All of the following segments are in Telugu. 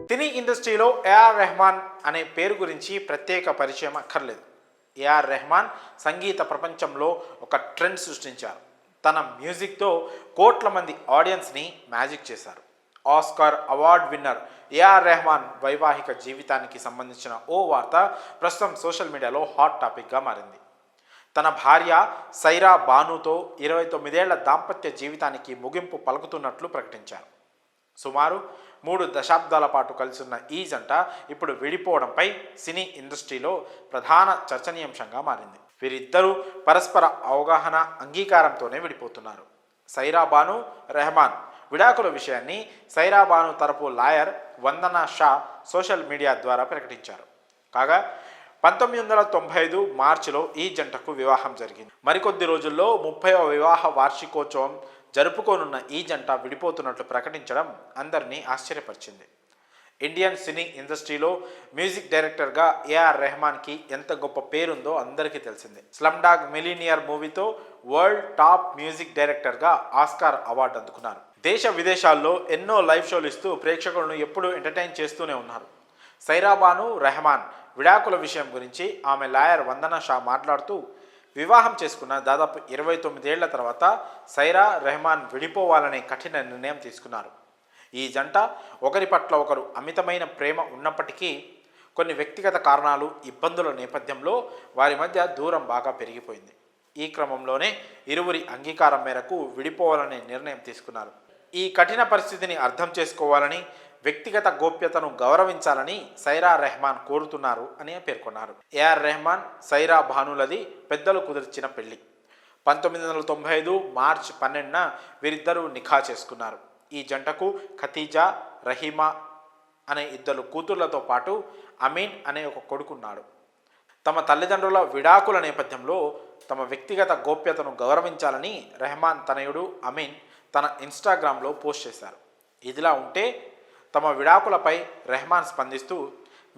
సినీ ఇండస్ట్రీలో ఏఆర్ రెహమాన్ అనే పేరు గురించి ప్రత్యేక పరిచయం అక్కర్లేదు. ఏఆర్ రెహమాన్ సంగీత ప్రపంచంలో ఒక ట్రెండ్ సృష్టించారు. తన మ్యూజిక్తో కోట్ల మంది ఆడియన్స్ని మ్యాజిక్ చేశారు. Oscar award winner AR Rahman వైవాహిక జీవితానికి సంబంధించిన ఓ వార్త ప్రస్తుతం సోషల్ మీడియాలో హాట్ టాపిక్గా మారింది. తన భార్య సైరా బానుతో 29 ఏళ్ల దాంపత్య జీవితానికి ముగింపు పలుకుతున్నట్లు ప్రకటించారు. సుమారు 3 దశాబ్దాల పాటు కలిసి ఉన్న ఈ జంట ఇప్పుడు విడిపోవడంపై సినీ ఇండస్ట్రీలో ప్రధాన చర్చనీయాంశంగా మారింది. వీరిద్దరూ పరస్పర అవగాహన, అంగీకారంతోనే విడిపోతున్నారు. సైరా బాను రెహమాన్ విడాకుల విషయాన్ని సైరా బాను తరపు లాయర్ వందనా షా సోషల్ మీడియా ద్వారా ప్రకటించారు. కాగా 1995 మార్చిలో ఈ జంటకు వివాహం జరిగింది. మరికొద్ది రోజుల్లో 30వ వివాహ వార్షికోత్సవం జరుపుకోనున్న ఈ జంట విడిపోతున్నట్లు ప్రకటించడం అందరినీ ఆశ్చర్యపరిచింది. ఇండియన్ సినీ ఇండస్ట్రీలో మ్యూజిక్ డైరెక్టర్గా ఏఆర్ రెహమాన్కి ఎంత గొప్ప పేరుందో అందరికీ తెలిసిందే. స్లమ్ డాగ్ మిలీనియర్ మూవీతో వరల్డ్ టాప్ మ్యూజిక్ డైరెక్టర్గా ఆస్కార్ అవార్డు అందుకున్నారు. దేశ విదేశాల్లో ఎన్నో లైవ్ షోలు ఇస్తూ ప్రేక్షకులను ఎప్పుడూ ఎంటర్టైన్ చేస్తూనే ఉన్నారు. సైరా బాను రెహమాన్ విడాకుల విషయం గురించి ఆమె లాయర్ వందనా షా మాట్లాడుతూ, వివాహం చేసుకున్న దాదాపు 29 ఏళ్ల తర్వాత సైరా రెహమాన్ విడిపోవాలనే కఠిన నిర్ణయం తీసుకున్నారు. ఈ జంట ఒకరి పట్ల ఒకరు అమితమైన ప్రేమ ఉన్నప్పటికీ కొన్ని వ్యక్తిగత కారణాలు, ఇబ్బందుల నేపథ్యంలో వారి మధ్య దూరం బాగా పెరిగిపోయింది. ఈ క్రమంలోనే ఇరువురి అంగీకారం మేరకు విడిపోవాలనే నిర్ణయం తీసుకున్నారు. ఈ కఠిన పరిస్థితిని అర్థం చేసుకోవాలని, వ్యక్తిగత గోప్యతను గౌరవించాలని సైరా రెహమాన్ కోరుతున్నారు అని పేర్కొన్నారు. ఏఆర్ రెహమాన్ సైరా భానులది పెద్దలు కుదిర్చిన పెళ్లి. 1995 మార్చి 12న వీరిద్దరూ నిఖా చేసుకున్నారు. ఈ జంటకు ఖతీజా, రహీమా అనే 2 కూతుళ్లతో పాటు అమీన్ అనే ఒక కొడుకున్నాడు. తమ తల్లిదండ్రుల విడాకుల నేపథ్యంలో తమ వ్యక్తిగత గోప్యతను గౌరవించాలని రెహమాన్ తనయుడు అమీన్ తన ఇన్స్టాగ్రామ్లో పోస్ట్ చేశారు. ఇదిలా ఉంటే తమ విడాకులపై రెహమాన్ స్పందిస్తూ,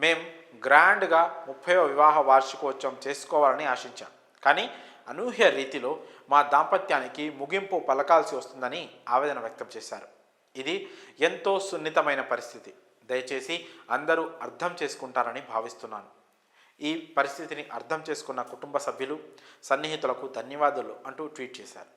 మేం గ్రాండ్గా 30వ వివాహ వార్షికోత్సవం చేసుకోవాలని ఆశించాం, కానీ అనూహ్య రీతిలో మా దాంపత్యానికి ముగింపు పలకాల్సి వస్తుందని ఆవేదన వ్యక్తం చేశారు. ఇది ఎంతో సున్నితమైన పరిస్థితి. దయచేసి అందరూ అర్థం చేసుకుంటారని భావిస్తున్నాను. ఈ పరిస్థితిని అర్థం చేసుకున్న కుటుంబ సభ్యులు, సన్నిహితులకు ధన్యవాదాలు అంటూ ట్వీట్ చేశారు.